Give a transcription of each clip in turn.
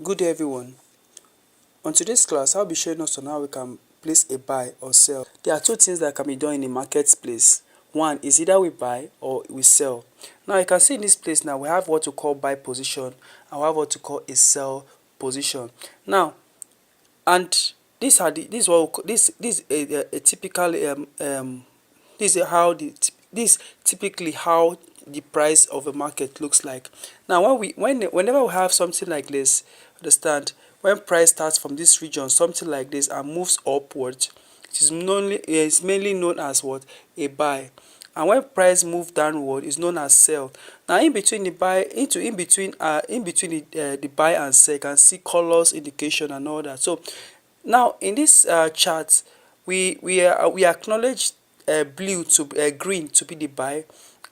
Good day everyone. On today's class, I'll be showing us on how we can place a buy or sell. There are two things that can be done in a marketplace. One is either we buy or we sell. Now you can see in this place now we have what we call buy position and we have what we call a sell position. Now, and these are the this is what we call, this a typical this is how this typically how the price of a market looks like. Now whenever we have something like this, understand, when price starts from this region, something like this, and moves upwards, it's mainly known as what? A buy. And when price move downward, is known as sell. Now in between the buy in between the buy and sell, you can see colors indication and all that. So now in this chart, we acknowledge blue to green to be the buy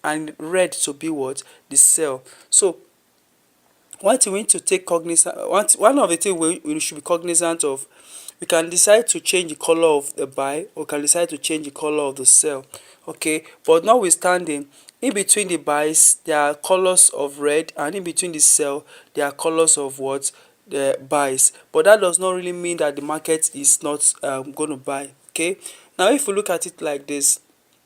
and red to be what? The sell. So one thing we need to take cognizant, one of the things we should be cognizant of, we can decide to change the color of the buy or can decide to change the color of the sell. Okay, but notwithstanding, in between the buys there are colors of red, and in between the sell there are colors of what? The buys. But that does not really mean that the market is not going to buy. Okay, now if we look at it like this,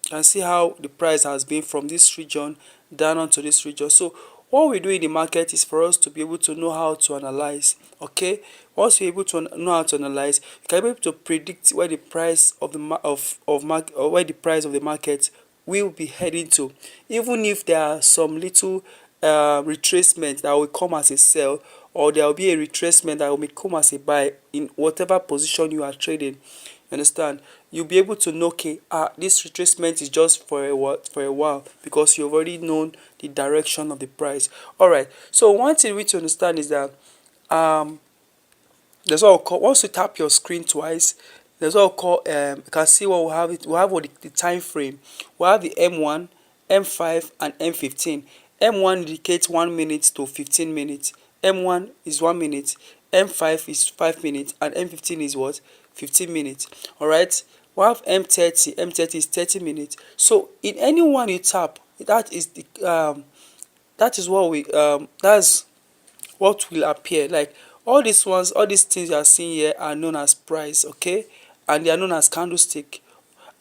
you can see how the price has been from this region down onto this region. So what we do in the market is for us to be able to know how to analyze. Okay, once you're able to know how to analyze, you can be able to predict where the price of the market, or where the price of the market will be heading to, even if there are some little retracement that will come as a sell, or there will be a retracement that will come as a buy in whatever position you are trading. You understand? You'll be able to know, okay, this retracement is just for a while, because you've already known the direction of the price. All right, so one thing we need to understand is that um there's what we call, once you tap your screen twice, there's what we call you can see what we have. We have what the time frame. We have the M1, M5 and M15. M1 indicates 1 minute to 15 minutes. M1 is 1 minute, M5 is 5 minutes, and M15 is what? 15 minutes. All right, we have M30. M30 is 30 minutes. So in any one you tap, that is the that is what we that's what will appear. Like all these ones, all these things you are seeing here are known as price. Okay, and they are known as candlestick,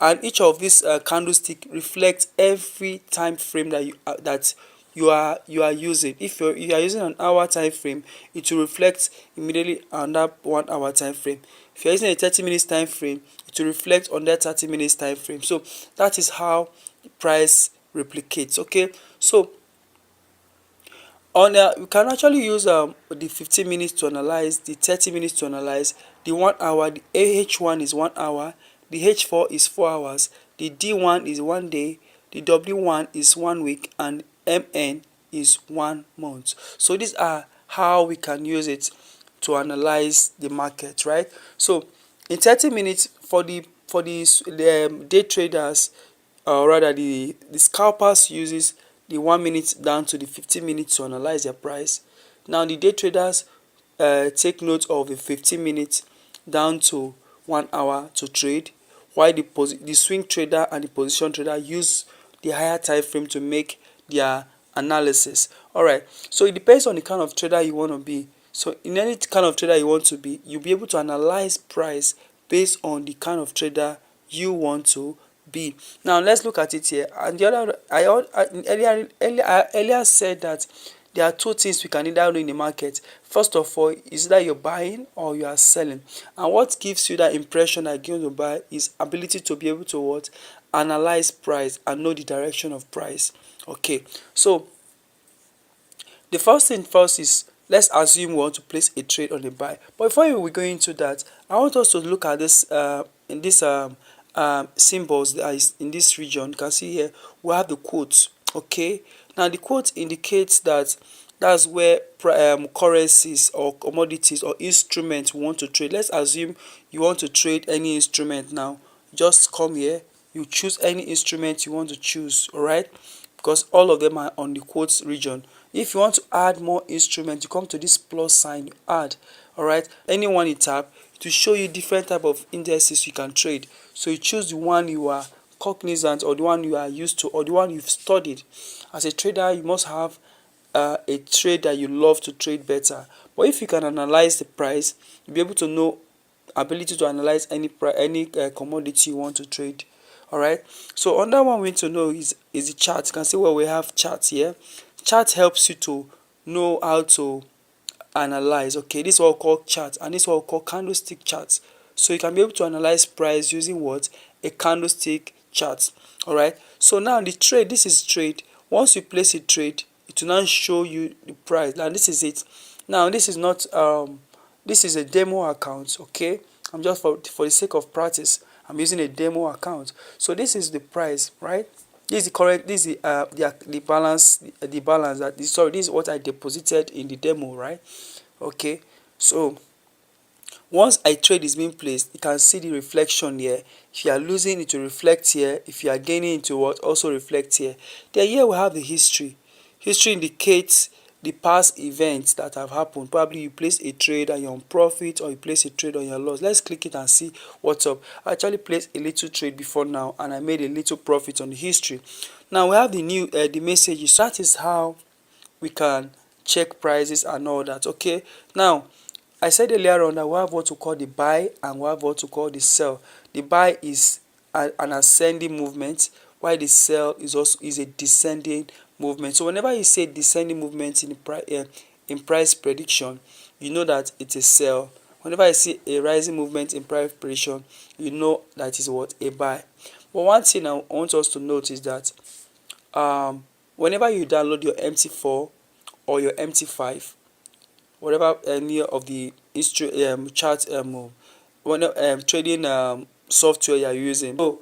and each of these candlestick reflects every time frame that you are using. If you are using an hour time frame, it will reflect immediately on that 1 hour time frame. If you are using a 30 minutes time frame, it will reflect on that 30 minutes time frame. So that is how price replicates. Okay, so on we can actually use the 15 minutes to analyze, the 30 minutes to analyze, the 1 hour. The AH1 is 1 hour, the H4 is 4 hours, the D1 is 1 day, the W1 is 1 week, and MN is 1 month. So these are how we can use it to analyze the market, right? So in 30 minutes for the day traders, or rather the scalpers uses the 1 minute down to the 15 minutes to analyze their price. Now the day traders take note of the 15 minutes down to 1 hour to trade, while the swing trader and the position trader use the higher time frame to make their analysis. All right, so it depends on the kind of trader you want to be. So in any kind of trader you want to be, you'll be able to analyze price based on the kind of trader you want to be. Now let's look at it here. And the other, I earlier said that there are two things we can either do in the market. First of all, is that you're buying or you are selling. And what gives you that impression that you're going to buy is ability to be able to what? Analyze price and know the direction of price. Okay, so the first thing first is, let's assume we want to place a trade on a buy. But before we go into that, I want us to look at this in this symbols that is in this region. You can see here we have the quotes. Okay, now the quote indicates that that's where currencies or commodities or instruments we want to trade. Let's assume you want to trade any instrument. Now just come here, you choose any instrument you want to choose. All right, because all of them are on the quotes region. If you want to add more instruments, you come to this plus sign, you add. All right, anyone you tap to show you different type of indices you can trade. So you choose the one you are cognizant, or the one you are used to, or the one you've studied. As a trader, you must have a trade that you love to trade better. But if you can analyze the price, you'll be able to know ability to analyze any commodity you want to trade. All right, so another one we need to know is the chart. You can see where we have charts here. Chart helps you to know how to analyze. Okay, this is what we call chart, and this is what we call candlestick charts. So you can be able to analyze price using what? A candlestick chart. All right, so now the trade, this is trade. Once you place a trade, it will now show you the price. Now this is it. Now this is not this is a demo account. Okay, I'm just for the sake of practice, I'm using a demo account. So this is the price, right? This is the correct, this is the balance, the balance that is, sorry, this is what I deposited in the demo, right? Okay, so once a trade is being placed, you can see the reflection here. If you are losing, it will reflect here. If you are gaining, it will also reflect here. Then here we have the history. History indicates the past events that have happened. Probably you place a trade and you're on profit, or you place a trade on your loss. Let's click it and see what's up. I actually placed a little trade before now and I made a little profit on the history. Now we have the new the messages. So that is how we can check prices and all that. Okay, now I said earlier on that we have what we call the buy and we have what we call the sell. The buy is an ascending movement, while the sell is also a descending movement. So whenever you say descending movement in price prediction, you know that it's a sell. Whenever I see a rising movement in price prediction, you know that is what? A buy. But one thing I want us to note is that whenever you download your MT4 or your MT5, whatever any of the chart trading software you are using, so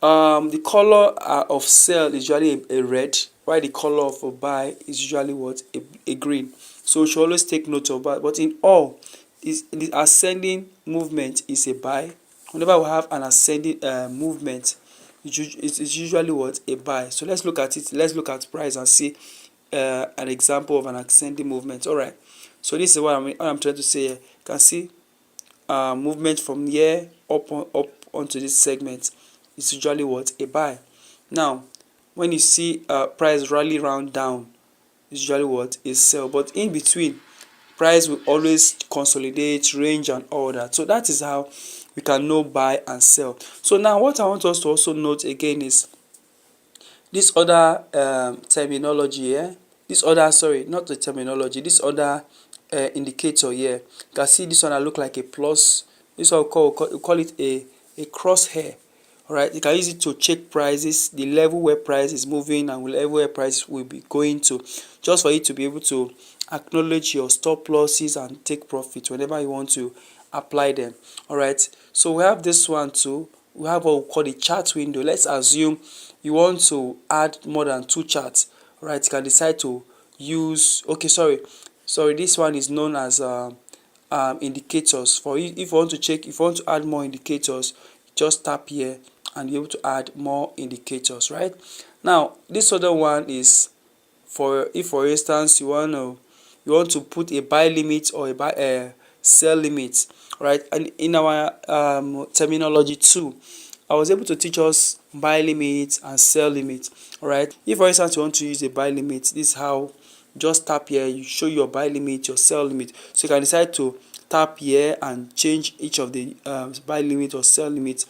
the color of sell is usually a red, while the color of a buy is usually what? A green. So you should always take note of that. But in all, the ascending movement is a buy. Whenever we have an ascending movement, it's usually what? A buy. So let's look at it. Let's look at price and see an example of an ascending movement. All right, so this is what I'm trying to say here. You can see movement from here up onto this segment is usually what? A buy. Now when you see price rally round down, it's usually what? A sell. But in between, price will always consolidate, range and all that. So that is how we can know buy and sell. So now what I want us to also note again is this other terminology here. This other, sorry, not the terminology, this other indicator here. You can see this one that look like a plus. This one we call it a crosshair. Alright, you can use it to check prices, the level where price is moving and level where price will be going to, just for you to be able to acknowledge your stop losses and take profit whenever you want to apply them. Alright, so we have this one too. We have what we call the chart window. Let's assume you want to add more than 2 charts. Right, you can decide to use, okay, sorry, this one is known as indicators. For you, if you want to check, if you want to add more indicators, just tap here and be able to add more indicators. Right, now this other one is for if, for instance, you want to put a buy limit or a sell limit. Right, and in our terminology too, I was able to teach us buy limit and sell limit. Alright, if for instance you want to use a buy limit, this is how. Just tap here, you show your buy limit, your sell limit. So you can decide to tap here and change each of the buy limit or sell limit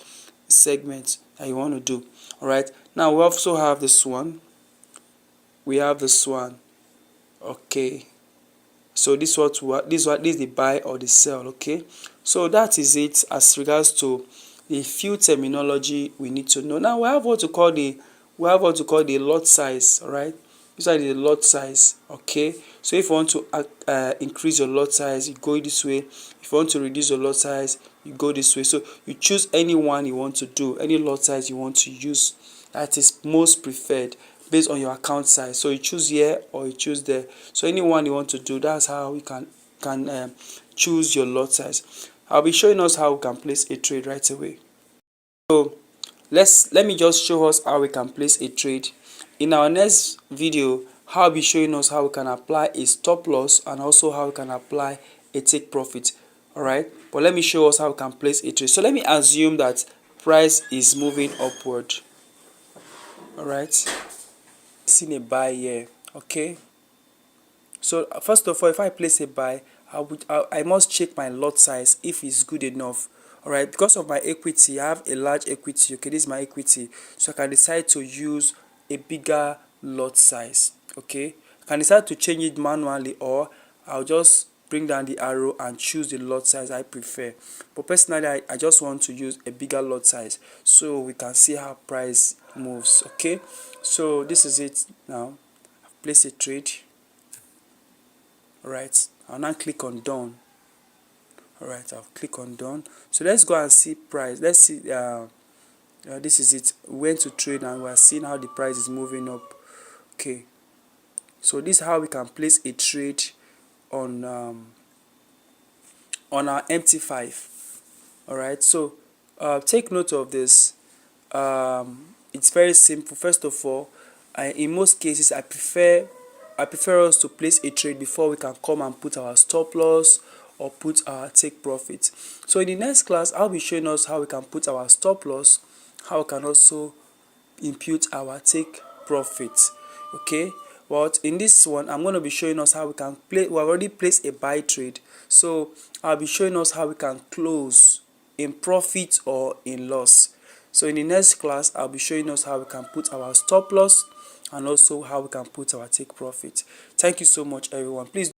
segments that you want to do. Alright, now we also have this one. We have this one. Okay, so this is the buy or the sell. Okay, so that is it as regards to the few terminology we need to know. Now we have what to call the lot size. All right, this is the lot size. Okay, so if you want to increase your lot size, you go this way. If you want to reduce your lot size, you go this way. So you choose any one you want to do, any lot size you want to use that is most preferred based on your account size. So you choose here or you choose there. So any one you want to do, that's how you can choose your lot size. I'll be showing us how we can place a trade right away. So let me just show us how we can place a trade. In our next video, I'll be showing us how we can apply a stop loss and also how we can apply a take profit. Alright, but let me show us how we can place a trade. So let me assume that price is moving upward. Alright, seen a buy here. Okay, So first of all, if I place a buy, I must check my lot size if it's good enough. All right, because of my equity, I have a large equity. Okay, this is my equity, so I can decide to use a bigger lot size. Okay, I can decide to change it manually, or I'll just bring down the arrow and choose the lot size I prefer. But personally, I just want to use a bigger lot size so we can see how price moves. Okay, so this is it now. Place a trade. All right, I'll now click on done. All right, I'll click on done. So let's go and see price. Let's see. This is it. We went to trade and we're seeing how the price is moving up. Okay, so this is how we can place a trade on our MT5. All right, so take note of this. It's very simple. First of all, in most cases I prefer us to place a trade before we can come and put our stop loss or put our take profit. So in the next class, I'll be showing us how we can put our stop loss, how we can also impute our take profit. Okay, but in this one I'm going to be showing us how we can play. We have already placed a buy trade, so I'll be showing us how we can close in profit or in loss. So in the next class, I'll be showing us how we can put our stop loss and also how we can put our take profit. Thank you so much, everyone. Please